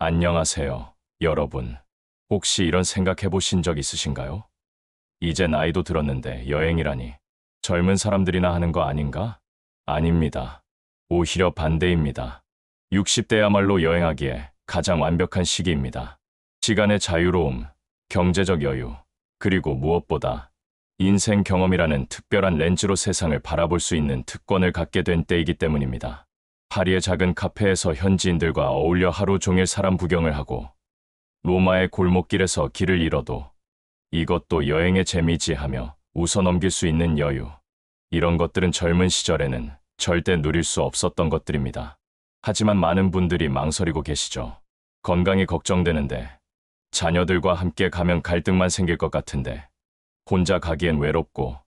안녕하세요, 여러분. 혹시 이런 생각해 보신 적 있으신가요? 이제 나이도 들었는데 여행이라니 젊은 사람들이나 하는 거 아닌가? 아닙니다. 오히려 반대입니다. 60대야말로 여행하기에 가장 완벽한 시기입니다. 시간의 자유로움, 경제적 여유, 그리고 무엇보다 인생 경험이라는 특별한 렌즈로 세상을 바라볼 수 있는 특권을 갖게 된 때이기 때문입니다. 파리의 작은 카페에서 현지인들과 어울려 하루 종일 사람 구경을 하고 로마의 골목길에서 길을 잃어도 이것도 여행의 재미지 하며 웃어 넘길 수 있는 여유. 이런 것들은 젊은 시절에는 절대 누릴 수 없었던 것들입니다. 하지만 많은 분들이 망설이고 계시죠. 건강이 걱정되는데, 자녀들과 함께 가면 갈등만 생길 것 같은데, 혼자 가기엔 외롭고,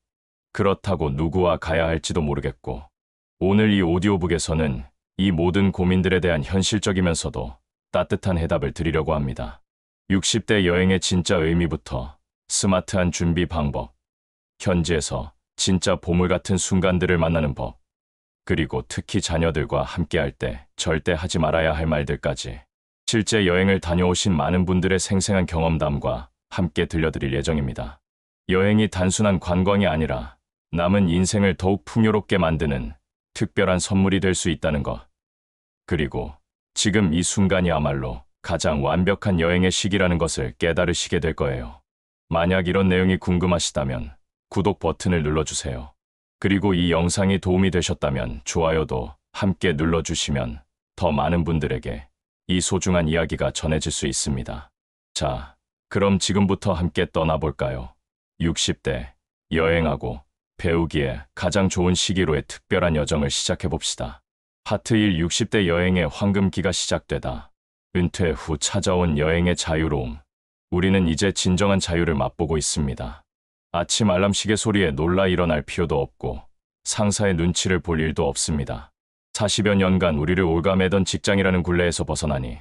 그렇다고 누구와 가야 할지도 모르겠고, 오늘 이 오디오북에서는 이 모든 고민들에 대한 현실적이면서도 따뜻한 해답을 드리려고 합니다. 60대 여행의 진짜 의미부터 스마트한 준비 방법, 현지에서 진짜 보물 같은 순간들을 만나는 법, 그리고 특히 자녀들과 함께할 때 절대 하지 말아야 할 말들까지 실제 여행을 다녀오신 많은 분들의 생생한 경험담과 함께 들려드릴 예정입니다. 여행이 단순한 관광이 아니라 남은 인생을 더욱 풍요롭게 만드는 특별한 선물이 될 수 있다는 것. 그리고 지금 이 순간이야말로 가장 완벽한 여행의 시기라는 것을 깨달으시게 될 거예요. 만약 이런 내용이 궁금하시다면 구독 버튼을 눌러주세요. 그리고 이 영상이 도움이 되셨다면 좋아요도 함께 눌러주시면 더 많은 분들에게 이 소중한 이야기가 전해질 수 있습니다. 자, 그럼 지금부터 함께 떠나볼까요? 60대, 여행하고 배우기에 가장 좋은 시기로의 특별한 여정을 시작해봅시다. 파트 1 60대 여행의 황금기가 시작되다. 은퇴 후 찾아온 여행의 자유로움. 우리는 이제 진정한 자유를 맛보고 있습니다. 아침 알람 시계 소리에 놀라 일어날 필요도 없고 상사의 눈치를 볼 일도 없습니다. 40여 년간 우리를 올가매던 직장이라는 굴레에서 벗어나니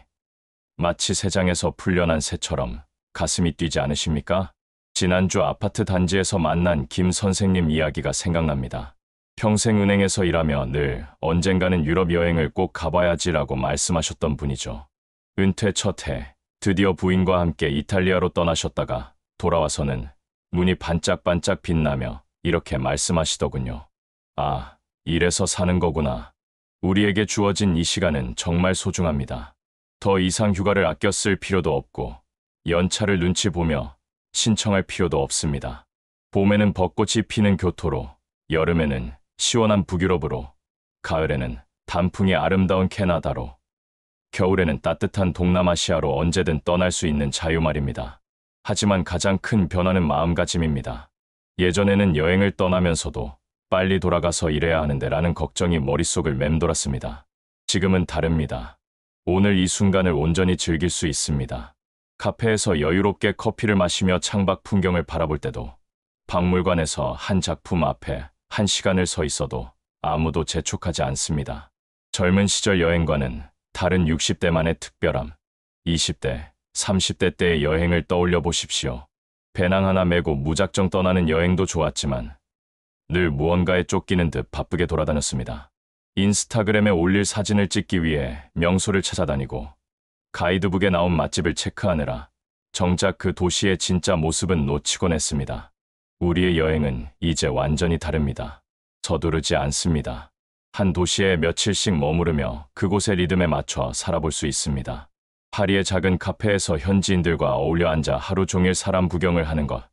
마치 새장에서 풀려난 새처럼 가슴이 뛰지 않으십니까? 지난주 아파트 단지에서 만난 김 선생님 이야기가 생각납니다. 평생 은행에서 일하며 늘 언젠가는 유럽 여행을 꼭 가봐야지라고 말씀하셨던 분이죠. 은퇴 첫 해, 드디어 부인과 함께 이탈리아로 떠나셨다가 돌아와서는 눈이 반짝반짝 빛나며 이렇게 말씀하시더군요. 아, 이래서 사는 거구나. 우리에게 주어진 이 시간은 정말 소중합니다. 더 이상 휴가를 아껴 쓸 필요도 없고 연차를 눈치 보며 신청할 필요도 없습니다. 봄에는 벚꽃이 피는 교토로, 여름에는 시원한 북유럽으로, 가을에는 단풍이 아름다운 캐나다로, 겨울에는 따뜻한 동남아시아로 언제든 떠날 수 있는 자유 말입니다. 하지만 가장 큰 변화는 마음가짐입니다. 예전에는 여행을 떠나면서도 빨리 돌아가서 일해야 하는데 라는 걱정이 머릿속을 맴돌았습니다. 지금은 다릅니다. 오늘 이 순간을 온전히 즐길 수 있습니다. 카페에서 여유롭게 커피를 마시며 창밖 풍경을 바라볼 때도, 박물관에서 한 작품 앞에 1시간을 서 있어도 아무도 재촉하지 않습니다. 젊은 시절 여행과는 다른 60대만의 특별함. 20대, 30대 때의 여행을 떠올려 보십시오. 배낭 하나 메고 무작정 떠나는 여행도 좋았지만 늘 무언가에 쫓기는 듯 바쁘게 돌아다녔습니다. 인스타그램에 올릴 사진을 찍기 위해 명소를 찾아다니고 가이드북에 나온 맛집을 체크하느라 정작 그 도시의 진짜 모습은 놓치곤 했습니다. 우리의 여행은 이제 완전히 다릅니다. 서두르지 않습니다. 한 도시에 며칠씩 머무르며 그곳의 리듬에 맞춰 살아볼 수 있습니다. 파리의 작은 카페에서 현지인들과 어울려 앉아 하루 종일 사람 구경을 하는 것.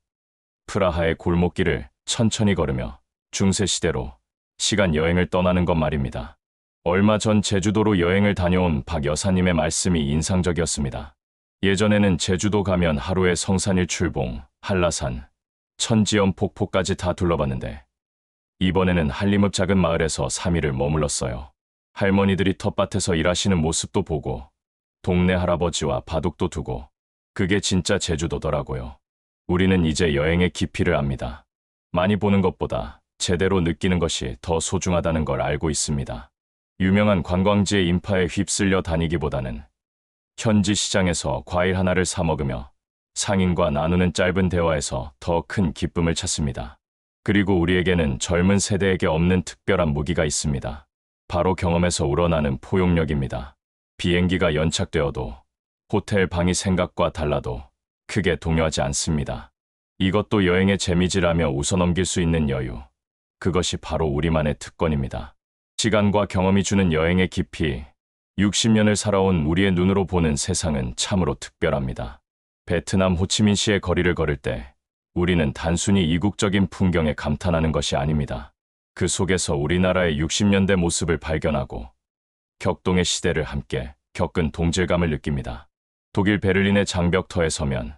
프라하의 골목길을 천천히 걸으며 중세시대로 시간 여행을 떠나는 것 말입니다. 얼마 전 제주도로 여행을 다녀온 박 여사님의 말씀이 인상적이었습니다. 예전에는 제주도 가면 하루에 성산일출봉, 한라산, 천지연 폭포까지 다 둘러봤는데 이번에는 한림읍 작은 마을에서 3일을 머물렀어요. 할머니들이 텃밭에서 일하시는 모습도 보고 동네 할아버지와 바둑도 두고 그게 진짜 제주도더라고요. 우리는 이제 여행의 깊이를 압니다. 많이 보는 것보다 제대로 느끼는 것이 더 소중하다는 걸 알고 있습니다. 유명한 관광지의 인파에 휩쓸려 다니기보다는 현지 시장에서 과일 하나를 사 먹으며 상인과 나누는 짧은 대화에서 더 큰 기쁨을 찾습니다. 그리고 우리에게는 젊은 세대에게 없는 특별한 무기가 있습니다. 바로 경험에서 우러나는 포용력입니다. 비행기가 연착되어도 호텔 방이 생각과 달라도 크게 동요하지 않습니다. 이것도 여행의 재미지라며 웃어넘길 수 있는 여유. 그것이 바로 우리만의 특권입니다. 시간과 경험이 주는 여행의 깊이, 60년을 살아온 우리의 눈으로 보는 세상은 참으로 특별합니다. 베트남 호치민시의 거리를 걸을 때 우리는 단순히 이국적인 풍경에 감탄하는 것이 아닙니다. 그 속에서 우리나라의 60년대 모습을 발견하고 격동의 시대를 함께 겪은 동질감을 느낍니다. 독일 베를린의 장벽터에 서면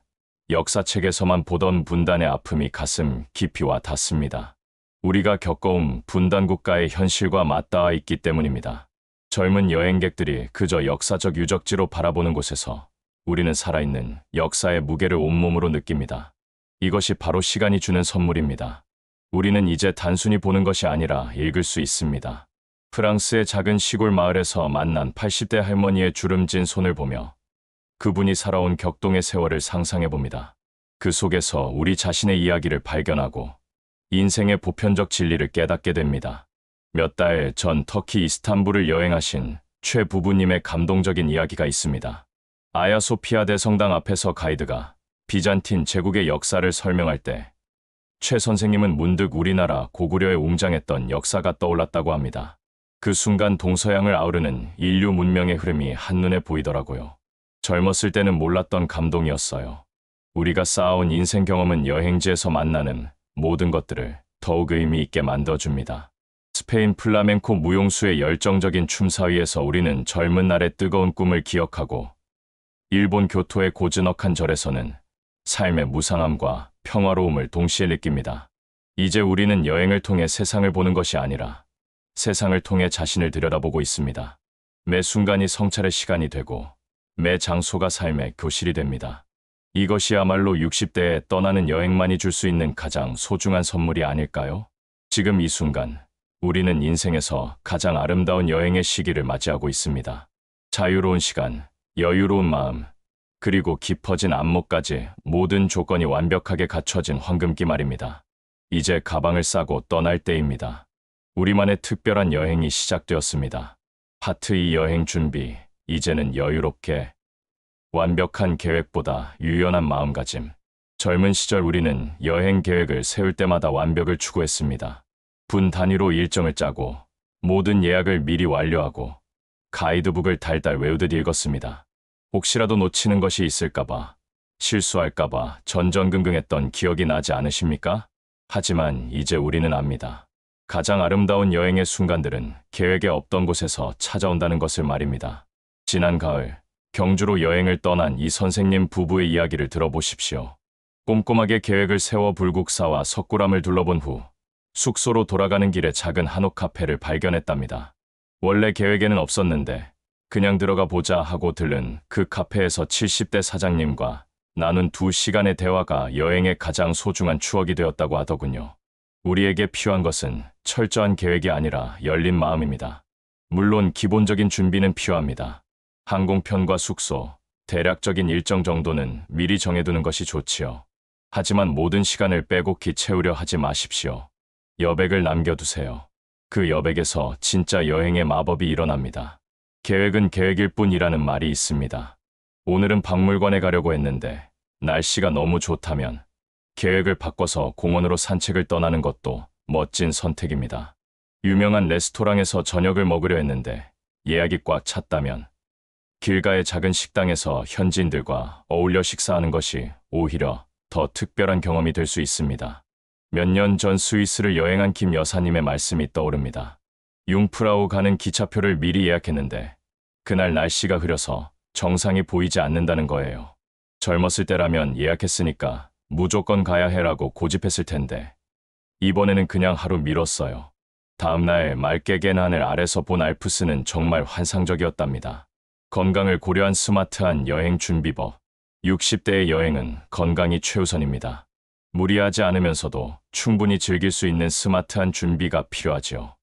역사책에서만 보던 분단의 아픔이 가슴 깊이 와 닿습니다. 우리가 겪어온 분단 국가의 현실과 맞닿아 있기 때문입니다. 젊은 여행객들이 그저 역사적 유적지로 바라보는 곳에서 우리는 살아있는 역사의 무게를 온몸으로 느낍니다. 이것이 바로 시간이 주는 선물입니다. 우리는 이제 단순히 보는 것이 아니라 읽을 수 있습니다. 프랑스의 작은 시골 마을에서 만난 80대 할머니의 주름진 손을 보며 그분이 살아온 격동의 세월을 상상해 봅니다. 그 속에서 우리 자신의 이야기를 발견하고 인생의 보편적 진리를 깨닫게 됩니다. 몇 달 전 터키 이스탄불을 여행하신 최 부부님의 감동적인 이야기가 있습니다. 아야소피아 대성당 앞에서 가이드가 비잔틴 제국의 역사를 설명할 때 최 선생님은 문득 우리나라 고구려에 웅장했던 역사가 떠올랐다고 합니다. 그 순간 동서양을 아우르는 인류 문명의 흐름이 한눈에 보이더라고요. 젊었을 때는 몰랐던 감동이었어요. 우리가 쌓아온 인생 경험은 여행지에서 만나는 모든 것들을 더욱 의미 있게 만들어줍니다. 스페인 플라멩코 무용수의 열정적인 춤 사이에서 우리는 젊은 날의 뜨거운 꿈을 기억하고 일본 교토의 고즈넉한 절에서는 삶의 무상함과 평화로움을 동시에 느낍니다. 이제 우리는 여행을 통해 세상을 보는 것이 아니라 세상을 통해 자신을 들여다보고 있습니다. 매 순간이 성찰의 시간이 되고 매 장소가 삶의 교실이 됩니다. 이것이야말로 60대에 떠나는 여행만이 줄 수 있는 가장 소중한 선물이 아닐까요? 지금 이 순간 우리는 인생에서 가장 아름다운 여행의 시기를 맞이하고 있습니다. 자유로운 시간, 여유로운 마음, 그리고 깊어진 안목까지 모든 조건이 완벽하게 갖춰진 황금기 말입니다. 이제 가방을 싸고 떠날 때입니다. 우리만의 특별한 여행이 시작되었습니다. 파트 2 여행 준비, 이제는 여유롭게, 완벽한 계획보다 유연한 마음가짐. 젊은 시절 우리는 여행 계획을 세울 때마다 완벽을 추구했습니다. 분 단위로 일정을 짜고 모든 예약을 미리 완료하고 가이드북을 달달 외우듯 읽었습니다. 혹시라도 놓치는 것이 있을까봐, 실수할까봐 전전긍긍했던 기억이 나지 않으십니까? 하지만 이제 우리는 압니다. 가장 아름다운 여행의 순간들은 계획에 없던 곳에서 찾아온다는 것을 말입니다. 지난 가을, 경주로 여행을 떠난 이 선생님 부부의 이야기를 들어보십시오. 꼼꼼하게 계획을 세워 불국사와 석굴암을 둘러본 후 숙소로 돌아가는 길에 작은 한옥 카페를 발견했답니다. 원래 계획에는 없었는데 그냥 들어가 보자 하고 들른 그 카페에서 70대 사장님과 나눈 2시간의 대화가 여행의 가장 소중한 추억이 되었다고 하더군요. 우리에게 필요한 것은 철저한 계획이 아니라 열린 마음입니다. 물론 기본적인 준비는 필요합니다. 항공편과 숙소, 대략적인 일정 정도는 미리 정해두는 것이 좋지요. 하지만 모든 시간을 빼곡히 채우려 하지 마십시오. 여백을 남겨두세요. 그 여백에서 진짜 여행의 마법이 일어납니다. 계획은 계획일 뿐이라는 말이 있습니다. 오늘은 박물관에 가려고 했는데 날씨가 너무 좋다면 계획을 바꿔서 공원으로 산책을 떠나는 것도 멋진 선택입니다. 유명한 레스토랑에서 저녁을 먹으려 했는데 예약이 꽉 찼다면 길가의 작은 식당에서 현지인들과 어울려 식사하는 것이 오히려 더 특별한 경험이 될 수 있습니다. 몇 년 전 스위스를 여행한 김 여사님의 말씀이 떠오릅니다. 융프라우 가는 기차표를 미리 예약했는데 그날 날씨가 흐려서 정상이 보이지 않는다는 거예요. 젊었을 때라면 예약했으니까 무조건 가야 해라고 고집했을 텐데 이번에는 그냥 하루 미뤘어요. 다음날 맑게 갠 하늘 아래서 본 알프스는 정말 환상적이었답니다. 건강을 고려한 스마트한 여행 준비법. 60대의 여행은 건강이 최우선입니다. 무리하지 않으면서도 충분히 즐길 수 있는 스마트한 준비가 필요하지요.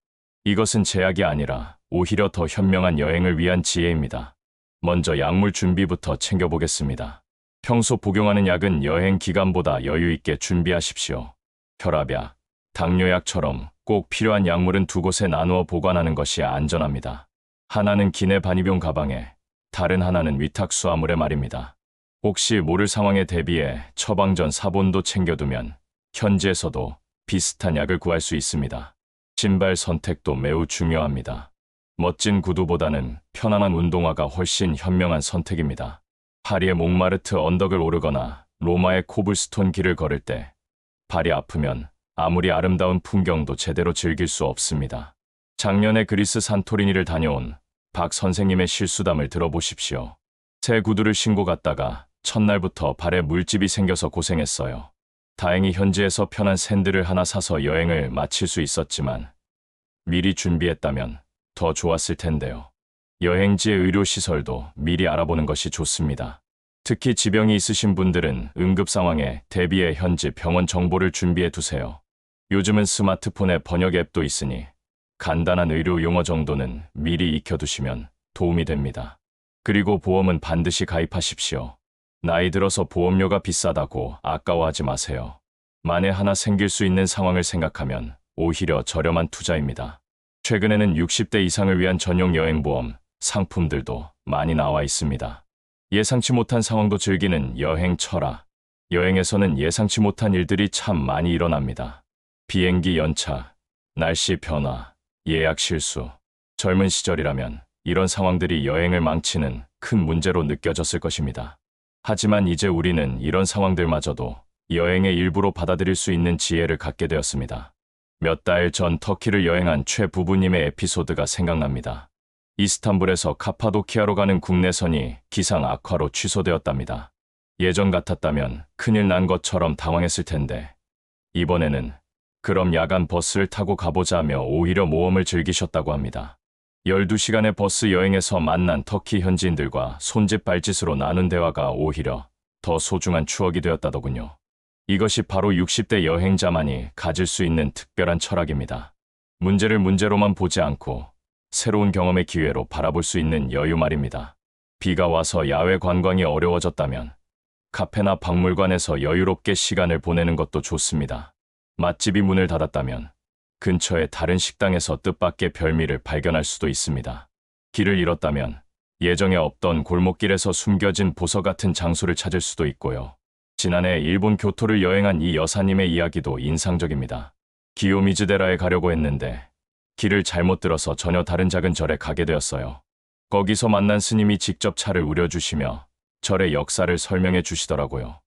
이것은 제약이 아니라 오히려 더 현명한 여행을 위한 지혜입니다. 먼저 약물 준비부터 챙겨보겠습니다. 평소 복용하는 약은 여행 기간보다 여유 있게 준비하십시오. 혈압약, 당뇨약처럼 꼭 필요한 약물은 두 곳에 나누어 보관하는 것이 안전합니다. 하나는 기내 반입용 가방에, 다른 하나는 위탁 수화물의 말입니다. 혹시 모를 상황에 대비해 처방전 사본도 챙겨두면 현지에서도 비슷한 약을 구할 수 있습니다. 신발 선택도 매우 중요합니다. 멋진 구두보다는 편안한 운동화가 훨씬 현명한 선택입니다. 파리의 몽마르트 언덕을 오르거나 로마의 코블스톤 길을 걸을 때 발이 아프면 아무리 아름다운 풍경도 제대로 즐길 수 없습니다. 작년에 그리스 산토리니를 다녀온 박 선생님의 실수담을 들어보십시오. 새 구두를 신고 갔다가 첫날부터 발에 물집이 생겨서 고생했어요. 다행히 현지에서 편한 샌들을 하나 사서 여행을 마칠 수 있었지만 미리 준비했다면 더 좋았을 텐데요. 여행지의 의료시설도 미리 알아보는 것이 좋습니다. 특히 지병이 있으신 분들은 응급 상황에 대비해 현지 병원 정보를 준비해 두세요. 요즘은 스마트폰에 번역 앱도 있으니 간단한 의료 용어 정도는 미리 익혀두시면 도움이 됩니다. 그리고 보험은 반드시 가입하십시오. 나이 들어서 보험료가 비싸다고 아까워하지 마세요. 만에 하나 생길 수 있는 상황을 생각하면 오히려 저렴한 투자입니다. 최근에는 60대 이상을 위한 전용 여행보험 상품들도 많이 나와 있습니다. 예상치 못한 상황도 즐기는 여행 철학. 여행에서는 예상치 못한 일들이 참 많이 일어납니다. 비행기 연착, 날씨 변화, 예약 실수. 젊은 시절이라면 이런 상황들이 여행을 망치는 큰 문제로 느껴졌을 것입니다. 하지만 이제 우리는 이런 상황들마저도 여행의 일부로 받아들일 수 있는 지혜를 갖게 되었습니다. 몇 달 전 터키를 여행한 최 부부님의 에피소드가 생각납니다. 이스탄불에서 카파도키아로 가는 국내선이 기상 악화로 취소되었답니다. 예전 같았다면 큰일 난 것처럼 당황했을 텐데 이번에는 그럼 야간 버스를 타고 가보자며 오히려 모험을 즐기셨다고 합니다. 12시간의 버스 여행에서 만난 터키 현지인들과 손짓 발짓으로 나눈 대화가 오히려 더 소중한 추억이 되었다더군요. 이것이 바로 60대 여행자만이 가질 수 있는 특별한 철학입니다. 문제를 문제로만 보지 않고 새로운 경험의 기회로 바라볼 수 있는 여유 말입니다. 비가 와서 야외 관광이 어려워졌다면 카페나 박물관에서 여유롭게 시간을 보내는 것도 좋습니다. 맛집이 문을 닫았다면 근처의 다른 식당에서 뜻밖의 별미를 발견할 수도 있습니다. 길을 잃었다면 예정에 없던 골목길에서 숨겨진 보석 같은 장소를 찾을 수도 있고요. 지난해 일본 교토를 여행한 이 여사님의 이야기도 인상적입니다. 기요미즈데라에 가려고 했는데 길을 잘못 들어서 전혀 다른 작은 절에 가게 되었어요. 거기서 만난 스님이 직접 차를 우려주시며 절의 역사를 설명해 주시더라고요.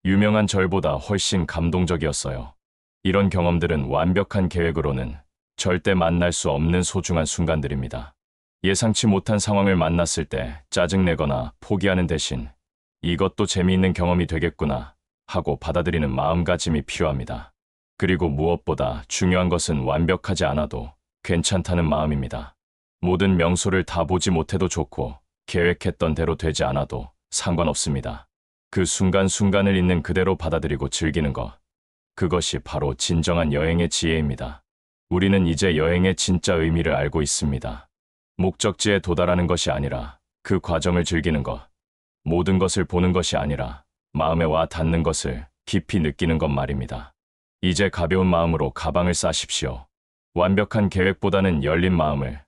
유명한 절보다 훨씬 감동적이었어요. 이런 경험들은 완벽한 계획으로는 절대 만날 수 없는 소중한 순간들입니다. 예상치 못한 상황을 만났을 때 짜증내거나 포기하는 대신 이것도 재미있는 경험이 되겠구나 하고 받아들이는 마음가짐이 필요합니다. 그리고 무엇보다 중요한 것은 완벽하지 않아도 괜찮다는 마음입니다. 모든 명소를 다 보지 못해도 좋고 계획했던 대로 되지 않아도 상관없습니다. 그 순간순간을 있는 그대로 받아들이고 즐기는 것. 그것이 바로 진정한 여행의 지혜입니다. 우리는 이제 여행의 진짜 의미를 알고 있습니다. 목적지에 도달하는 것이 아니라 그 과정을 즐기는 것. 모든 것을 보는 것이 아니라 마음에 와 닿는 것을 깊이 느끼는 것 말입니다. 이제 가벼운 마음으로 가방을 싸십시오. 완벽한 계획보다는 열린 마음을,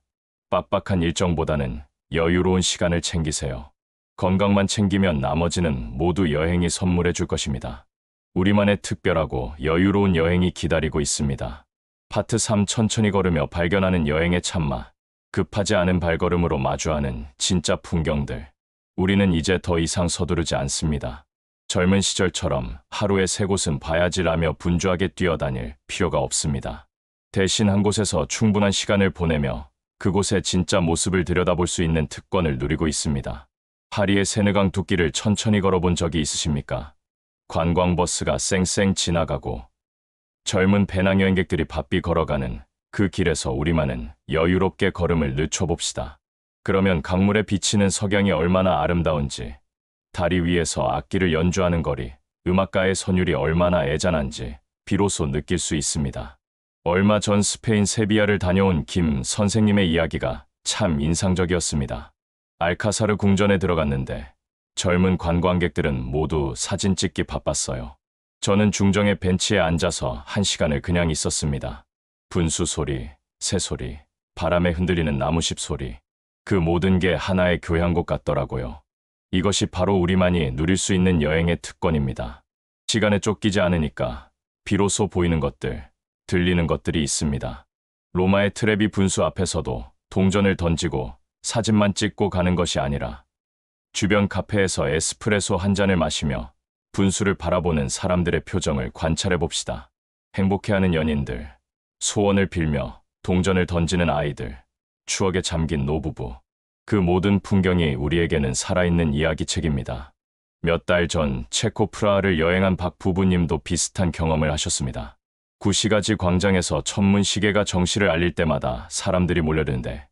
빡빡한 일정보다는 여유로운 시간을 챙기세요. 건강만 챙기면 나머지는 모두 여행이 선물해 줄 것입니다. 우리만의 특별하고 여유로운 여행이 기다리고 있습니다. 파트 3 천천히 걸으며 발견하는 여행의 참맛. 급하지 않은 발걸음으로 마주하는 진짜 풍경들. 우리는 이제 더 이상 서두르지 않습니다. 젊은 시절처럼 하루에 3곳은 봐야지라며 분주하게 뛰어다닐 필요가 없습니다. 대신 한 곳에서 충분한 시간을 보내며 그곳의 진짜 모습을 들여다볼 수 있는 특권을 누리고 있습니다. 파리의 세느강 두길을 천천히 걸어본 적이 있으십니까? 관광버스가 쌩쌩 지나가고 젊은 배낭여행객들이 바삐 걸어가는 그 길에서 우리만은 여유롭게 걸음을 늦춰봅시다. 그러면 강물에 비치는 석양이 얼마나 아름다운지, 다리 위에서 악기를 연주하는 거리, 음악가의 선율이 얼마나 애잔한지 비로소 느낄 수 있습니다. 얼마 전 스페인 세비야를 다녀온 김 선생님의 이야기가 참 인상적이었습니다. 알카사르 궁전에 들어갔는데 젊은 관광객들은 모두 사진 찍기 바빴어요. 저는 중정의 벤치에 앉아서 1시간을 그냥 있었습니다. 분수 소리, 새 소리, 바람에 흔들리는 나무십 소리. 그 모든 게 하나의 교향곡 같더라고요. 이것이 바로 우리만이 누릴 수 있는 여행의 특권입니다. 시간에 쫓기지 않으니까 비로소 보이는 것들, 들리는 것들이 있습니다. 로마의 트레비 분수 앞에서도 동전을 던지고 사진만 찍고 가는 것이 아니라 주변 카페에서 에스프레소 한 잔을 마시며 분수를 바라보는 사람들의 표정을 관찰해 봅시다. 행복해하는 연인들, 소원을 빌며 동전을 던지는 아이들, 추억에 잠긴 노부부. 그 모든 풍경이 우리에게는 살아있는 이야기책입니다. 몇 달 전 체코 프라하를 여행한 박 부부님도 비슷한 경험을 하셨습니다. 구시가지 광장에서 천문 시계가 정시를 알릴 때마다 사람들이 몰려드는데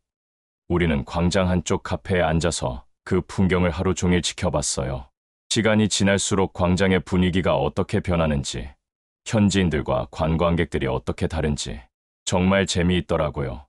우리는 광장 한쪽 카페에 앉아서 그 풍경을 하루 종일 지켜봤어요. 시간이 지날수록 광장의 분위기가 어떻게 변하는지, 현지인들과 관광객들이 어떻게 다른지 정말 재미있더라고요.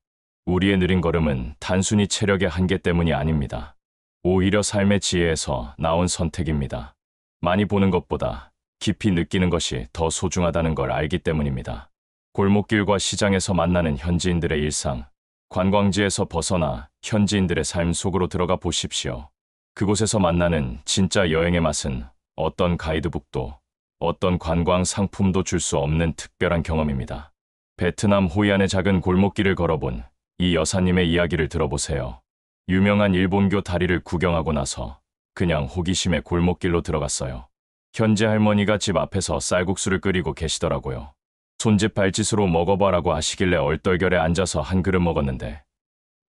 우리의 느린 걸음은 단순히 체력의 한계 때문이 아닙니다. 오히려 삶의 지혜에서 나온 선택입니다. 많이 보는 것보다 깊이 느끼는 것이 더 소중하다는 걸 알기 때문입니다. 골목길과 시장에서 만나는 현지인들의 일상, 관광지에서 벗어나 현지인들의 삶 속으로 들어가 보십시오. 그곳에서 만나는 진짜 여행의 맛은 어떤 가이드북도, 어떤 관광 상품도 줄 수 없는 특별한 경험입니다. 베트남 호이안의 작은 골목길을 걸어본 이 여사님의 이야기를 들어보세요. 유명한 일본교 다리를 구경하고 나서 그냥 호기심에 골목길로 들어갔어요. 현지 할머니가 집 앞에서 쌀국수를 끓이고 계시더라고요. 손짓 발짓으로 먹어봐라고 하시길래 얼떨결에 앉아서 한 그릇 먹었는데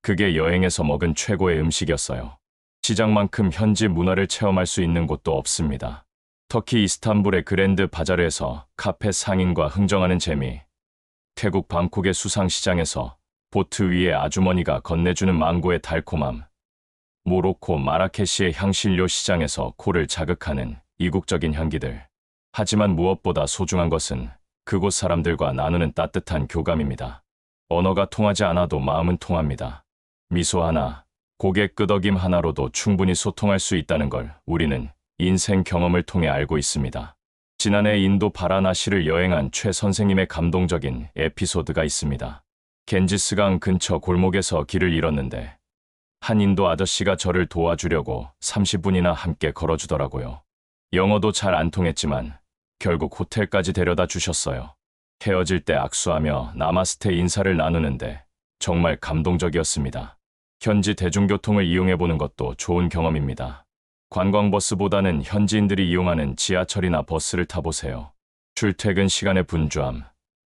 그게 여행에서 먹은 최고의 음식이었어요. 시장만큼 현지 문화를 체험할 수 있는 곳도 없습니다. 터키 이스탄불의 그랜드 바자르에서 카페 상인과 흥정하는 재미, 태국 방콕의 수상시장에서 보트 위에 아주머니가 건네주는 망고의 달콤함, 모로코 마라케시의 향신료 시장에서 코를 자극하는 이국적인 향기들. 하지만 무엇보다 소중한 것은 그곳 사람들과 나누는 따뜻한 교감입니다. 언어가 통하지 않아도 마음은 통합니다. 미소 하나, 고개 끄덕임 하나로도 충분히 소통할 수 있다는 걸 우리는 인생 경험을 통해 알고 있습니다. 지난해 인도 바라나시를 여행한 최 선생님의 감동적인 에피소드가 있습니다. 겐지스강 근처 골목에서 길을 잃었는데 한 인도 아저씨가 저를 도와주려고 30분이나 함께 걸어주더라고요. 영어도 잘 안 통했지만 결국 호텔까지 데려다 주셨어요. 헤어질 때 악수하며 나마스테 인사를 나누는데 정말 감동적이었습니다. 현지 대중교통을 이용해보는 것도 좋은 경험입니다. 관광버스보다는 현지인들이 이용하는 지하철이나 버스를 타보세요. 출퇴근 시간의 분주함,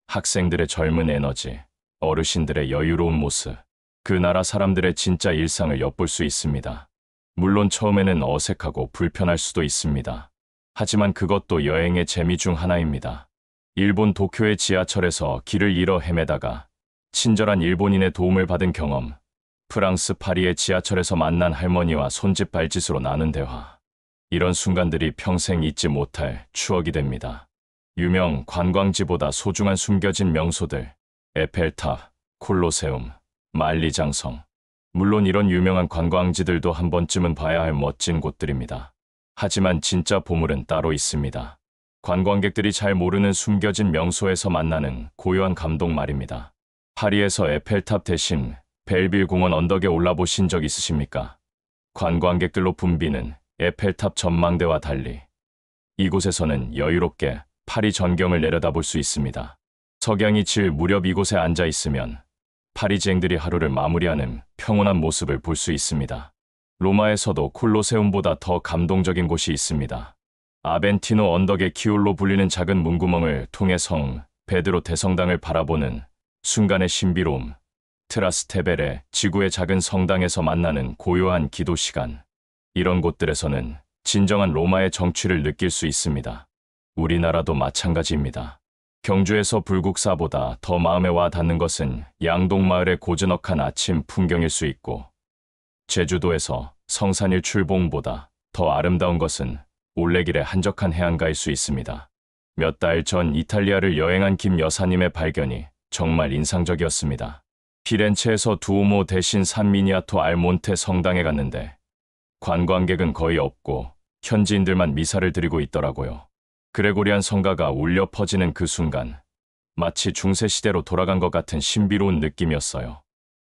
학생들의 젊은 에너지, 어르신들의 여유로운 모습, 그 나라 사람들의 진짜 일상을 엿볼 수 있습니다. 물론 처음에는 어색하고 불편할 수도 있습니다. 하지만 그것도 여행의 재미 중 하나입니다. 일본 도쿄의 지하철에서 길을 잃어 헤매다가 친절한 일본인의 도움을 받은 경험, 프랑스 파리의 지하철에서 만난 할머니와 손짓 발짓으로 나눈 대화. 이런 순간들이 평생 잊지 못할 추억이 됩니다. 유명 관광지보다 소중한 숨겨진 명소들, 에펠탑, 콜로세움, 만리장성. 물론 이런 유명한 관광지들도 한 번쯤은 봐야 할 멋진 곳들입니다. 하지만 진짜 보물은 따로 있습니다. 관광객들이 잘 모르는 숨겨진 명소에서 만나는 고요한 감동 말입니다. 파리에서 에펠탑 대신 벨빌 공원 언덕에 올라보신 적 있으십니까? 관광객들로 붐비는 에펠탑 전망대와 달리 이곳에서는 여유롭게 파리 전경을 내려다볼 수 있습니다. 석양이 질 무렵 이곳에 앉아 있으면 파리지앵들이 하루를 마무리하는 평온한 모습을 볼 수 있습니다. 로마에서도 콜로세움보다 더 감동적인 곳이 있습니다. 아벤티노 언덕의 키울로 불리는 작은 문구멍을 통해 성 베드로 대성당을 바라보는 순간의 신비로움, 트라스테베레 지구의 작은 성당에서 만나는 고요한 기도 시간. 이런 곳들에서는 진정한 로마의 정취를 느낄 수 있습니다. 우리나라도 마찬가지입니다. 경주에서 불국사보다 더 마음에 와 닿는 것은 양동마을의 고즈넉한 아침 풍경일 수 있고, 제주도에서 성산일 출봉보다 더 아름다운 것은 올레길의 한적한 해안가일 수 있습니다. 몇 달 전 이탈리아를 여행한 김 여사님의 발견이 정말 인상적이었습니다. 피렌체에서 두오모 대신 산 미니아토 알몬테 성당에 갔는데 관광객은 거의 없고 현지인들만 미사를 드리고 있더라고요. 그레고리안 성가가 울려 퍼지는 그 순간 마치 중세시대로 돌아간 것 같은 신비로운 느낌이었어요.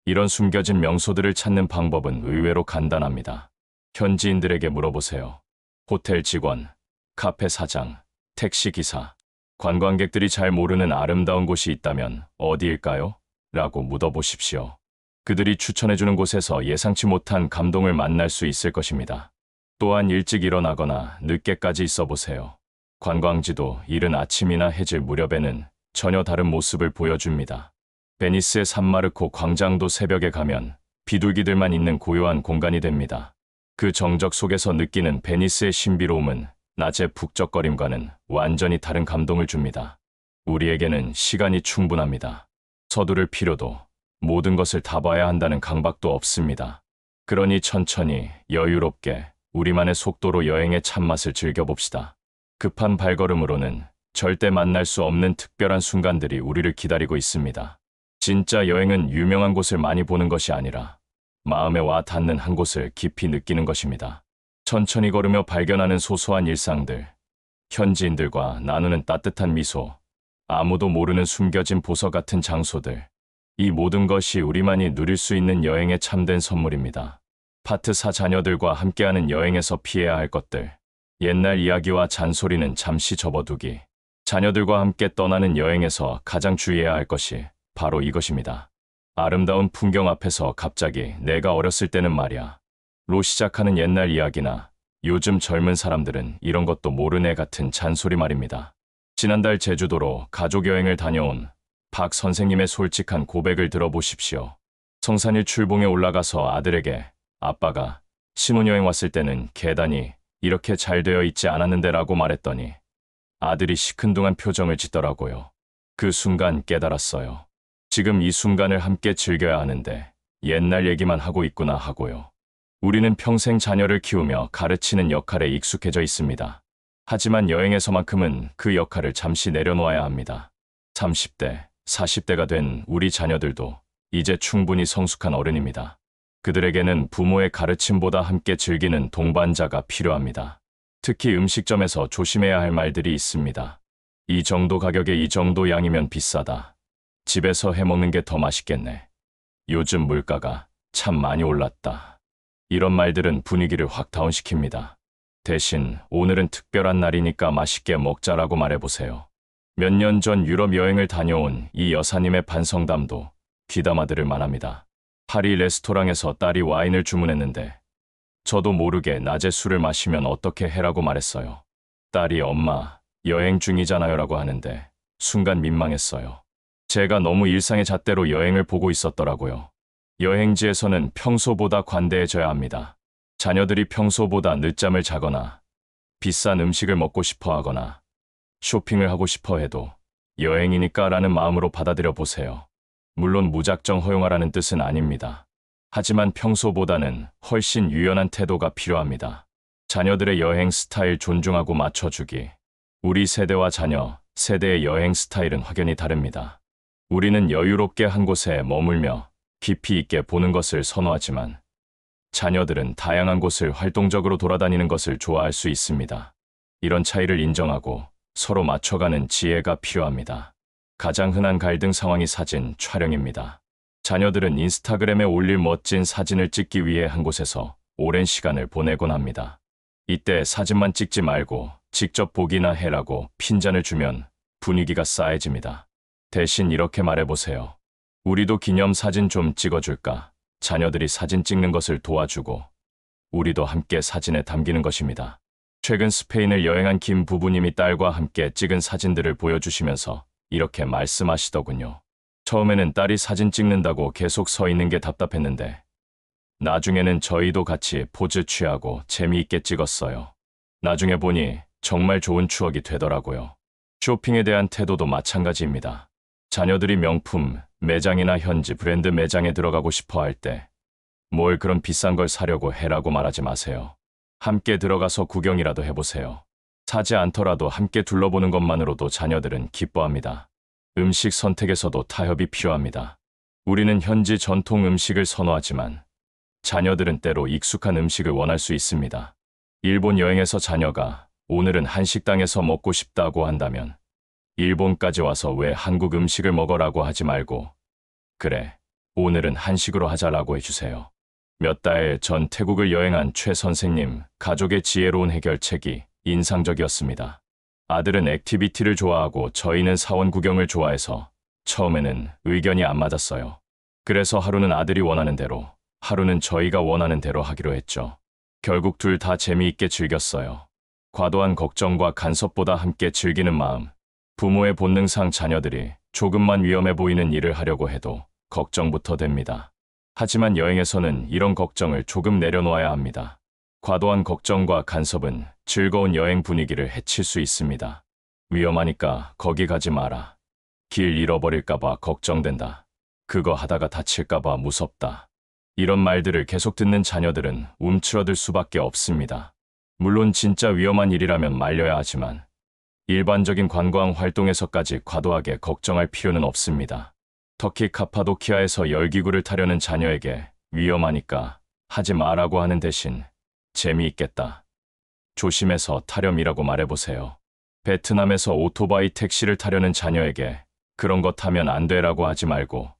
이런 숨겨진 명소들을 찾는 방법은 의외로 간단합니다. 현지인들에게 물어보세요. 호텔 직원, 카페 사장, 택시 기사, 관광객들이 잘 모르는 아름다운 곳이 있다면 어디일까요? 라고 묻어보십시오. 그들이 추천해주는 곳에서 예상치 못한 감동을 만날 수 있을 것입니다. 또한 일찍 일어나거나 늦게까지 있어 보세요. 관광지도 이른 아침이나 해질 무렵에는 전혀 다른 모습을 보여줍니다. 베니스의 산마르코 광장도 새벽에 가면 비둘기들만 있는 고요한 공간이 됩니다. 그 정적 속에서 느끼는 베니스의 신비로움은 낮의 북적거림과는 완전히 다른 감동을 줍니다. 우리에게는 시간이 충분합니다. 서두를 필요도, 모든 것을 다 봐야 한다는 강박도 없습니다. 그러니 천천히, 여유롭게, 우리만의 속도로 여행의 참맛을 즐겨봅시다. 급한 발걸음으로는 절대 만날 수 없는 특별한 순간들이 우리를 기다리고 있습니다. 진짜 여행은 유명한 곳을 많이 보는 것이 아니라 마음에 와 닿는 한 곳을 깊이 느끼는 것입니다. 천천히 걸으며 발견하는 소소한 일상들, 현지인들과 나누는 따뜻한 미소, 아무도 모르는 숨겨진 보석 같은 장소들, 이 모든 것이 우리만이 누릴 수 있는 여행의 참된 선물입니다. 파트 4 자녀들과 함께하는 여행에서 피해야 할 것들. 옛날 이야기와 잔소리는 잠시 접어두기. 자녀들과 함께 떠나는 여행에서 가장 주의해야 할 것이 바로 이것입니다. 아름다운 풍경 앞에서 갑자기 내가 어렸을 때는 말야 로 시작하는 옛날 이야기나 요즘 젊은 사람들은 이런 것도 모르네 같은 잔소리 말입니다. 지난달 제주도로 가족 여행을 다녀온 박 선생님의 솔직한 고백을 들어보십시오. 성산일 출봉에 올라가서 아들에게 아빠가 신혼여행 왔을 때는 계단이 이렇게 잘 되어 있지 않았는데 라고 말했더니 아들이 시큰둥한 표정을 짓더라고요. 그 순간 깨달았어요. 지금 이 순간을 함께 즐겨야 하는데 옛날 얘기만 하고 있구나 하고요. 우리는 평생 자녀를 키우며 가르치는 역할에 익숙해져 있습니다. 하지만 여행에서만큼은 그 역할을 잠시 내려놓아야 합니다. 30대, 40대가 된 우리 자녀들도 이제 충분히 성숙한 어른입니다. 그들에게는 부모의 가르침보다 함께 즐기는 동반자가 필요합니다. 특히 음식점에서 조심해야 할 말들이 있습니다. 이 정도 가격에 이 정도 양이면 비싸다. 집에서 해먹는 게 더 맛있겠네. 요즘 물가가 참 많이 올랐다. 이런 말들은 분위기를 확 다운시킵니다. 대신 오늘은 특별한 날이니까 맛있게 먹자라고 말해보세요. 몇 년 전 유럽 여행을 다녀온 이 여사님의 반성담도 귀담아 들을 만합니다. 파리 레스토랑에서 딸이 와인을 주문했는데 저도 모르게 낮에 술을 마시면 어떻게 해라고 말했어요. 딸이 엄마 여행 중이잖아요 라고 하는데 순간 민망했어요. 제가 너무 일상의 잣대로 여행을 보고 있었더라고요. 여행지에서는 평소보다 관대해져야 합니다. 자녀들이 평소보다 늦잠을 자거나 비싼 음식을 먹고 싶어 하거나 쇼핑을 하고 싶어 해도 여행이니까 라는 마음으로 받아들여 보세요. 물론 무작정 허용하라는 뜻은 아닙니다. 하지만 평소보다는 훨씬 유연한 태도가 필요합니다. 자녀들의 여행 스타일 존중하고 맞춰주기. 우리 세대와 자녀, 세대의 여행 스타일은 확연히 다릅니다. 우리는 여유롭게 한 곳에 머물며 깊이 있게 보는 것을 선호하지만 자녀들은 다양한 곳을 활동적으로 돌아다니는 것을 좋아할 수 있습니다. 이런 차이를 인정하고 서로 맞춰가는 지혜가 필요합니다. 가장 흔한 갈등 상황이 사진 촬영입니다. 자녀들은 인스타그램에 올릴 멋진 사진을 찍기 위해 한 곳에서 오랜 시간을 보내곤 합니다. 이때 사진만 찍지 말고 직접 보기나 해라고 핀잔을 주면 분위기가 싸해집니다. 대신 이렇게 말해보세요. 우리도 기념사진 좀 찍어줄까? 자녀들이 사진 찍는 것을 도와주고 우리도 함께 사진에 담기는 것입니다. 최근 스페인을 여행한 김 부부님이 딸과 함께 찍은 사진들을 보여주시면서 이렇게 말씀하시더군요. 처음에는 딸이 사진 찍는다고 계속 서 있는 게 답답했는데 나중에는 저희도 같이 포즈 취하고 재미있게 찍었어요. 나중에 보니 정말 좋은 추억이 되더라고요. 쇼핑에 대한 태도도 마찬가지입니다. 자녀들이 명품, 매장이나 현지 브랜드 매장에 들어가고 싶어 할 때 뭘 그런 비싼 걸 사려고 해라고 말하지 마세요. 함께 들어가서 구경이라도 해보세요. 사지 않더라도 함께 둘러보는 것만으로도 자녀들은 기뻐합니다. 음식 선택에서도 타협이 필요합니다. 우리는 현지 전통 음식을 선호하지만 자녀들은 때로 익숙한 음식을 원할 수 있습니다. 일본 여행에서 자녀가 오늘은 한식당에서 먹고 싶다고 한다면 일본까지 와서 왜 한국 음식을 먹으라고 하지 말고 그래, 오늘은 한식으로 하자라고 해주세요. 몇 달 전 태국을 여행한 최 선생님 가족의 지혜로운 해결책이 인상적이었습니다. 아들은 액티비티를 좋아하고 저희는 사원 구경을 좋아해서 처음에는 의견이 안 맞았어요. 그래서 하루는 아들이 원하는 대로, 하루는 저희가 원하는 대로 하기로 했죠. 결국 둘 다 재미있게 즐겼어요. 과도한 걱정과 간섭보다 함께 즐기는 마음. 부모의 본능상 자녀들이 조금만 위험해 보이는 일을 하려고 해도 걱정부터 됩니다. 하지만 여행에서는 이런 걱정을 조금 내려놓아야 합니다. 과도한 걱정과 간섭은 즐거운 여행 분위기를 해칠 수 있습니다. 위험하니까 거기 가지 마라. 길 잃어버릴까봐 걱정된다. 그거 하다가 다칠까봐 무섭다. 이런 말들을 계속 듣는 자녀들은 움츠러들 수밖에 없습니다. 물론 진짜 위험한 일이라면 말려야 하지만 일반적인 관광 활동에서까지 과도하게 걱정할 필요는 없습니다. 터키 카파도키아에서 열기구를 타려는 자녀에게 위험하니까 하지 마라고 하는 대신 재미있겠다. 조심해서 타렴이라고 말해보세요. 베트남에서 오토바이 택시를 타려는 자녀에게 그런 거 타면 안 돼라고 하지 말고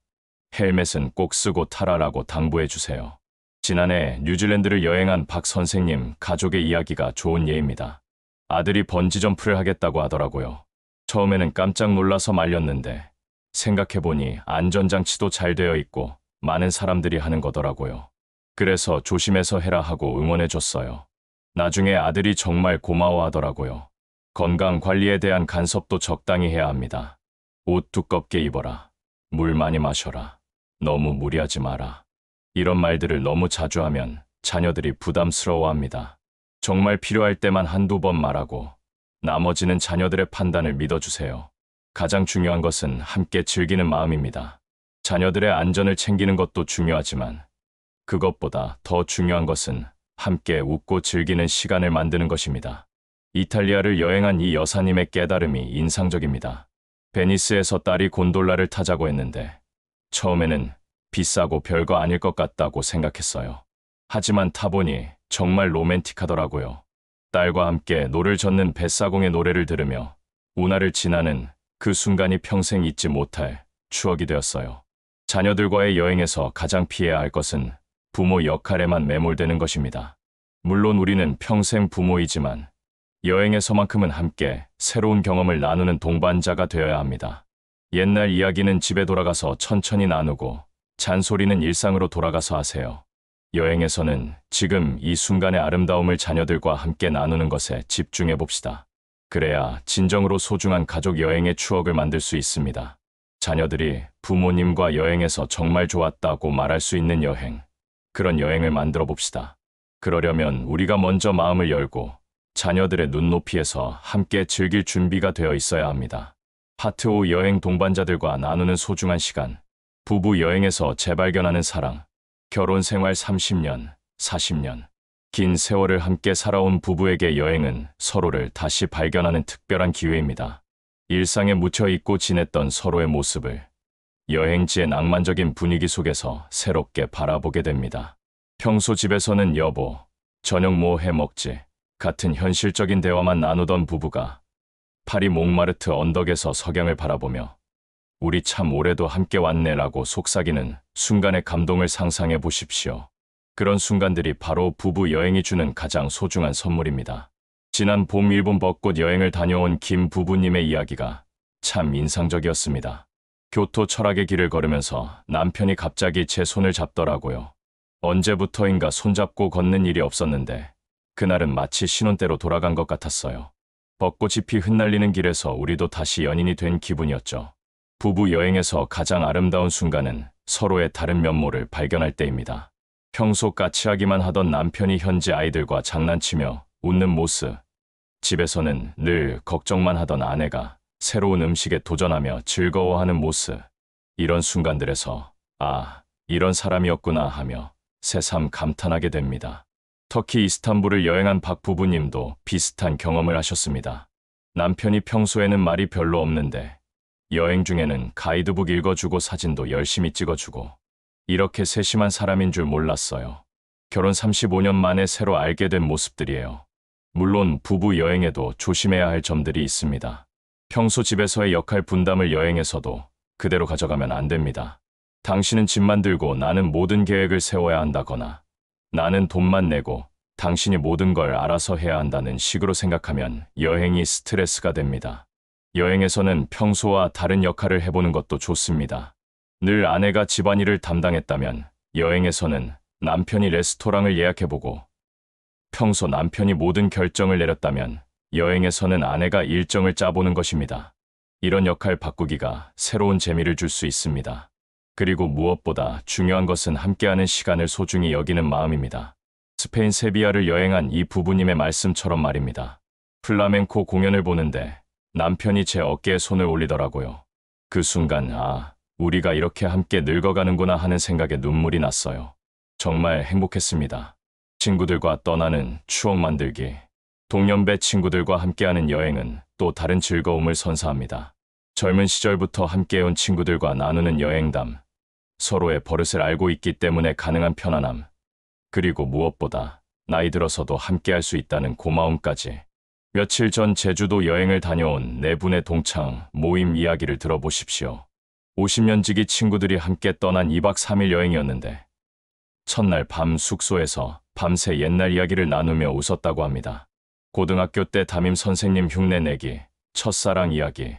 헬멧은 꼭 쓰고 타라라고 당부해주세요. 지난해 뉴질랜드를 여행한 박 선생님 가족의 이야기가 좋은 예입니다. 아들이 번지점프를 하겠다고 하더라고요. 처음에는 깜짝 놀라서 말렸는데 생각해보니 안전장치도 잘 되어 있고 많은 사람들이 하는 거더라고요. 그래서 조심해서 해라 하고 응원해줬어요. 나중에 아들이 정말 고마워하더라고요. 건강 관리에 대한 간섭도 적당히 해야 합니다. 옷 두껍게 입어라. 물 많이 마셔라. 너무 무리하지 마라. 이런 말들을 너무 자주 하면 자녀들이 부담스러워합니다. 정말 필요할 때만 한두 번 말하고 나머지는 자녀들의 판단을 믿어주세요. 가장 중요한 것은 함께 즐기는 마음입니다. 자녀들의 안전을 챙기는 것도 중요하지만 그것보다 더 중요한 것은 함께 웃고 즐기는 시간을 만드는 것입니다. 이탈리아를 여행한 이 여사님의 깨달음이 인상적입니다. 베니스에서 딸이 곤돌라를 타자고 했는데 처음에는 비싸고 별거 아닐 것 같다고 생각했어요. 하지만 타보니 정말 로맨틱하더라고요. 딸과 함께 노를 젓는 뱃사공의 노래를 들으며 운하를 지나는 그 순간이 평생 잊지 못할 추억이 되었어요. 자녀들과의 여행에서 가장 피해야 할 것은 부모 역할에만 매몰되는 것입니다. 물론 우리는 평생 부모이지만 여행에서만큼은 함께 새로운 경험을 나누는 동반자가 되어야 합니다. 옛날 이야기는 집에 돌아가서 천천히 나누고 잔소리는 일상으로 돌아가서 하세요. 여행에서는 지금 이 순간의 아름다움을 자녀들과 함께 나누는 것에 집중해 봅시다. 그래야 진정으로 소중한 가족 여행의 추억을 만들 수 있습니다. 자녀들이 부모님과 여행에서 정말 좋았다고 말할 수 있는 여행, 그런 여행을 만들어 봅시다. 그러려면 우리가 먼저 마음을 열고 자녀들의 눈높이에서 함께 즐길 준비가 되어 있어야 합니다. 파트 5 여행 동반자들과 나누는 소중한 시간, 부부 여행에서 재발견하는 사랑, 결혼 생활 30년, 40년, 긴 세월을 함께 살아온 부부에게 여행은 서로를 다시 발견하는 특별한 기회입니다. 일상에 묻혀 있고 지냈던 서로의 모습을 여행지의 낭만적인 분위기 속에서 새롭게 바라보게 됩니다. 평소 집에서는 여보, 저녁 뭐 해 먹지? 같은 현실적인 대화만 나누던 부부가 파리 몽마르트 언덕에서 석양을 바라보며 우리 참 올해도 함께 왔네라고 속삭이는 순간의 감동을 상상해 보십시오. 그런 순간들이 바로 부부 여행이 주는 가장 소중한 선물입니다. 지난 봄 일본 벚꽃 여행을 다녀온 김 부부님의 이야기가 참 인상적이었습니다. 교토 철학의 길을 걸으면서 남편이 갑자기 제 손을 잡더라고요. 언제부터인가 손잡고 걷는 일이 없었는데 그날은 마치 신혼 때로 돌아간 것 같았어요. 벚꽃이 피 흩날리는 길에서 우리도 다시 연인이 된 기분이었죠. 부부 여행에서 가장 아름다운 순간은 서로의 다른 면모를 발견할 때입니다. 평소 까칠하기만 하던 남편이 현재 아이들과 장난치며 웃는 모습, 집에서는 늘 걱정만 하던 아내가 새로운 음식에 도전하며 즐거워하는 모습, 이런 순간들에서 아, 이런 사람이었구나 하며 새삼 감탄하게 됩니다. 터키 이스탄불을 여행한 박 부부님도 비슷한 경험을 하셨습니다. 남편이 평소에는 말이 별로 없는데 여행 중에는 가이드북 읽어주고 사진도 열심히 찍어주고 이렇게 세심한 사람인 줄 몰랐어요. 결혼 35년 만에 새로 알게 된 모습들이에요. 물론 부부 여행에도 조심해야 할 점들이 있습니다. 평소 집에서의 역할 분담을 여행에서도 그대로 가져가면 안 됩니다. 당신은 집만 들고 나는 모든 계획을 세워야 한다거나 나는 돈만 내고 당신이 모든 걸 알아서 해야 한다는 식으로 생각하면 여행이 스트레스가 됩니다. 여행에서는 평소와 다른 역할을 해보는 것도 좋습니다. 늘 아내가 집안일을 담당했다면 여행에서는 남편이 레스토랑을 예약해보고 평소 남편이 모든 결정을 내렸다면 여행에서는 아내가 일정을 짜보는 것입니다. 이런 역할 바꾸기가 새로운 재미를 줄 수 있습니다. 그리고 무엇보다 중요한 것은 함께하는 시간을 소중히 여기는 마음입니다. 스페인 세비야를 여행한 이 부부님의 말씀처럼 말입니다. 플라멩코 공연을 보는데 남편이 제 어깨에 손을 올리더라고요. 그 순간 우리가 이렇게 함께 늙어가는구나 하는 생각에 눈물이 났어요. 정말 행복했습니다. 친구들과 떠나는 추억 만들기. 동년배 친구들과 함께하는 여행은 또 다른 즐거움을 선사합니다. 젊은 시절부터 함께해온 친구들과 나누는 여행담. 서로의 버릇을 알고 있기 때문에 가능한 편안함. 그리고 무엇보다 나이 들어서도 함께할 수 있다는 고마움까지. 며칠 전 제주도 여행을 다녀온 네 분의 동창 모임 이야기를 들어보십시오. 50년 지기 친구들이 함께 떠난 2박 3일 여행이었는데 첫날 밤 숙소에서 밤새 옛날 이야기를 나누며 웃었다고 합니다. 고등학교 때 담임 선생님 흉내 내기, 첫사랑 이야기,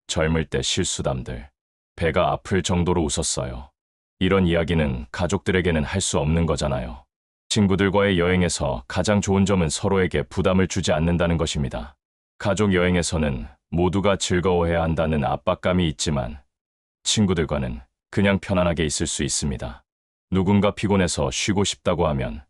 젊을 때 실수담들. 배가 아플 정도로 웃었어요. 이런 이야기는 가족들에게는 할 수 없는 거잖아요. 친구들과의 여행에서 가장 좋은 점은 서로에게 부담을 주지 않는다는 것입니다. 가족 여행에서는 모두가 즐거워해야 한다는 압박감이 있지만 친구들과는 그냥 편안하게 있을 수 있습니다. 누군가 피곤해서 쉬고 싶다고 하면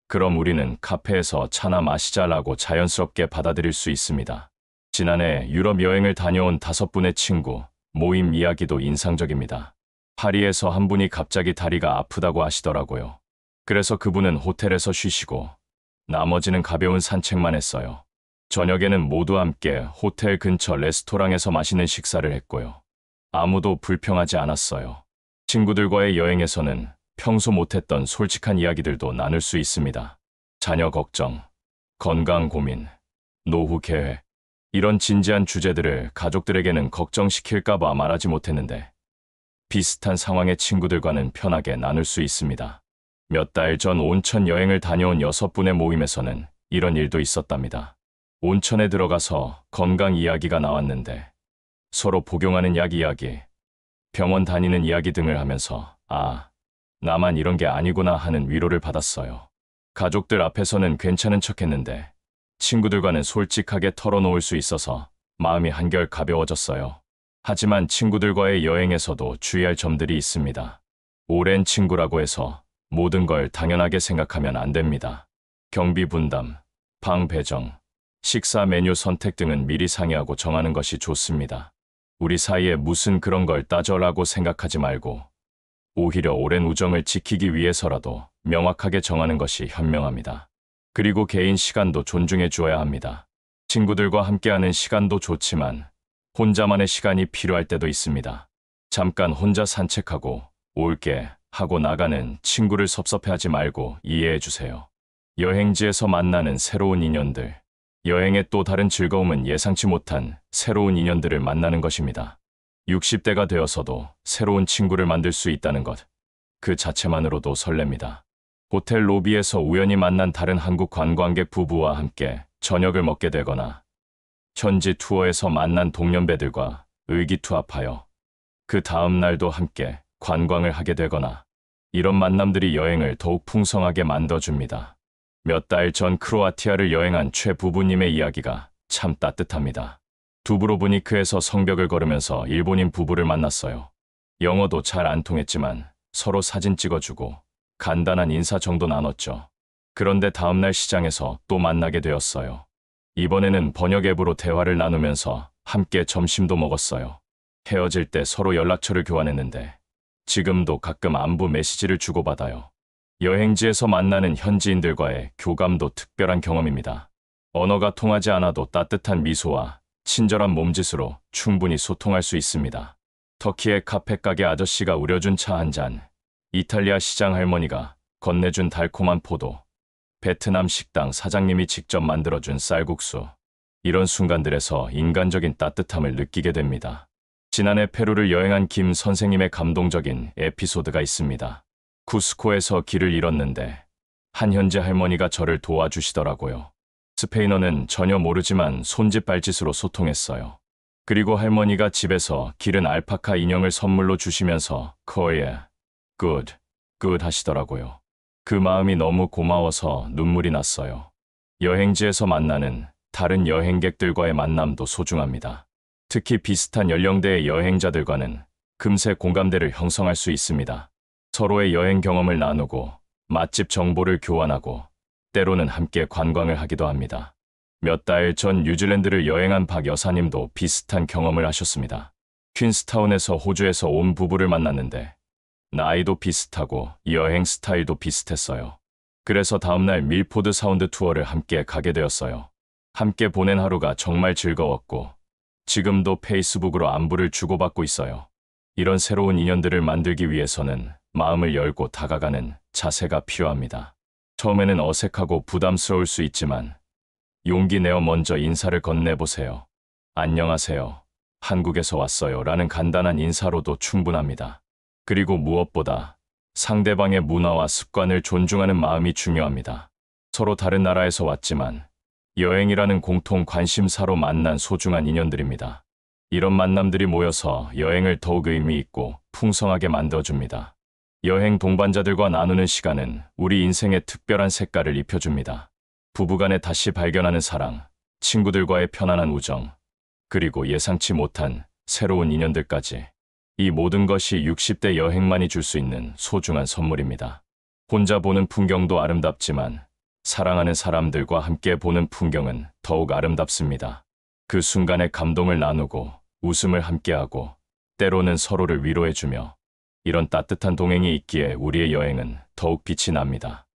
그럼 우리는 카페에서 차나 마시자라고 자연스럽게 받아들일 수 있습니다. 지난해 유럽 여행을 다녀온 5분의 친구 모임 이야기도 인상적입니다. 파리에서 한 분이 갑자기 다리가 아프다고 하시더라고요. 그래서 그분은 호텔에서 쉬시고 나머지는 가벼운 산책만 했어요. 저녁에는 모두 함께 호텔 근처 레스토랑에서 맛있는 식사를 했고요. 아무도 불평하지 않았어요. 친구들과의 여행에서는 평소 못했던 솔직한 이야기들도 나눌 수 있습니다. 자녀 걱정, 건강 고민, 노후 계획. 이런 진지한 주제들을 가족들에게는 걱정시킬까봐 말하지 못했는데 비슷한 상황의 친구들과는 편하게 나눌 수 있습니다. 몇 달 전 온천 여행을 다녀온 6분의 모임에서는 이런 일도 있었답니다. 온천에 들어가서 건강 이야기가 나왔는데 서로 복용하는 약 이야기, 병원 다니는 이야기 등을 하면서 나만 이런 게 아니구나 하는 위로를 받았어요. 가족들 앞에서는 괜찮은 척했는데 친구들과는 솔직하게 털어놓을 수 있어서 마음이 한결 가벼워졌어요. 하지만 친구들과의 여행에서도 주의할 점들이 있습니다. 오랜 친구라고 해서 모든 걸 당연하게 생각하면 안 됩니다. 경비 분담, 방 배정, 식사 메뉴 선택 등은 미리 상의하고 정하는 것이 좋습니다. 우리 사이에 무슨 그런 걸 따져라고 생각하지 말고 오히려 오랜 우정을 지키기 위해서라도 명확하게 정하는 것이 현명합니다. 그리고 개인 시간도 존중해 주어야 합니다. 친구들과 함께하는 시간도 좋지만 혼자만의 시간이 필요할 때도 있습니다. 잠깐 혼자 산책하고 올게 하고 나가는 친구를 섭섭해하지 말고 이해해 주세요. 여행지에서 만나는 새로운 인연들. 여행의 또 다른 즐거움은 예상치 못한 새로운 인연들을 만나는 것입니다. 60대가 되어서도 새로운 친구를 만들 수 있다는 것. 그 자체만으로도 설렙니다. 호텔 로비에서 우연히 만난 다른 한국 관광객 부부와 함께 저녁을 먹게 되거나 현지 투어에서 만난 동년배들과 의기투합하여 그 다음 날도 함께 관광을 하게 되거나 이런 만남들이 여행을 더욱 풍성하게 만들어줍니다. 몇 달 전 크로아티아를 여행한 최 부부님의 이야기가 참 따뜻합니다. 두브로브니크에서 성벽을 걸으면서 일본인 부부를 만났어요. 영어도 잘 안 통했지만 서로 사진 찍어주고 간단한 인사 정도 나눴죠. 그런데 다음날 시장에서 또 만나게 되었어요. 이번에는 번역 앱으로 대화를 나누면서 함께 점심도 먹었어요. 헤어질 때 서로 연락처를 교환했는데 지금도 가끔 안부 메시지를 주고받아요. 여행지에서 만나는 현지인들과의 교감도 특별한 경험입니다. 언어가 통하지 않아도 따뜻한 미소와 친절한 몸짓으로 충분히 소통할 수 있습니다. 터키의 카페 가게 아저씨가 우려준 차 한 잔, 이탈리아 시장 할머니가 건네준 달콤한 포도, 베트남 식당 사장님이 직접 만들어준 쌀국수. 이런 순간들에서 인간적인 따뜻함을 느끼게 됩니다. 지난해 페루를 여행한 김 선생님의 감동적인 에피소드가 있습니다. 쿠스코에서 길을 잃었는데 한 현지 할머니가 저를 도와주시더라고요. 스페인어는 전혀 모르지만 손짓 발짓으로 소통했어요. 그리고 할머니가 집에서 기른 알파카 인형을 선물로 주시면서 Korea, good, good 하시더라고요. 그 마음이 너무 고마워서 눈물이 났어요. 여행지에서 만나는 다른 여행객들과의 만남도 소중합니다. 특히 비슷한 연령대의 여행자들과는 금세 공감대를 형성할 수 있습니다. 서로의 여행 경험을 나누고 맛집 정보를 교환하고 때로는 함께 관광을 하기도 합니다. 몇 달 전 뉴질랜드를 여행한 박 여사님도 비슷한 경험을 하셨습니다. 퀸스타운에서 호주에서 온 부부를 만났는데 나이도 비슷하고 여행 스타일도 비슷했어요. 그래서 다음날 밀포드 사운드 투어를 함께 가게 되었어요. 함께 보낸 하루가 정말 즐거웠고 지금도 페이스북으로 안부를 주고받고 있어요. 이런 새로운 인연들을 만들기 위해서는 마음을 열고 다가가는 자세가 필요합니다. 처음에는 어색하고 부담스러울 수 있지만 용기 내어 먼저 인사를 건네보세요. 안녕하세요. 한국에서 왔어요. 라는 간단한 인사로도 충분합니다. 그리고 무엇보다 상대방의 문화와 습관을 존중하는 마음이 중요합니다. 서로 다른 나라에서 왔지만 여행이라는 공통 관심사로 만난 소중한 인연들입니다. 이런 만남들이 모여서 여행을 더욱 의미 있고 풍성하게 만들어줍니다. 여행 동반자들과 나누는 시간은 우리 인생에 특별한 색깔을 입혀줍니다. 부부간에 다시 발견하는 사랑, 친구들과의 편안한 우정, 그리고 예상치 못한 새로운 인연들까지. 이 모든 것이 60대 여행만이 줄 수 있는 소중한 선물입니다. 혼자 보는 풍경도 아름답지만 사랑하는 사람들과 함께 보는 풍경은 더욱 아름답습니다. 그 순간의 감동을 나누고 웃음을 함께하고 때로는 서로를 위로해주며 이런 따뜻한 동행이 있기에 우리의 여행은 더욱 빛이 납니다.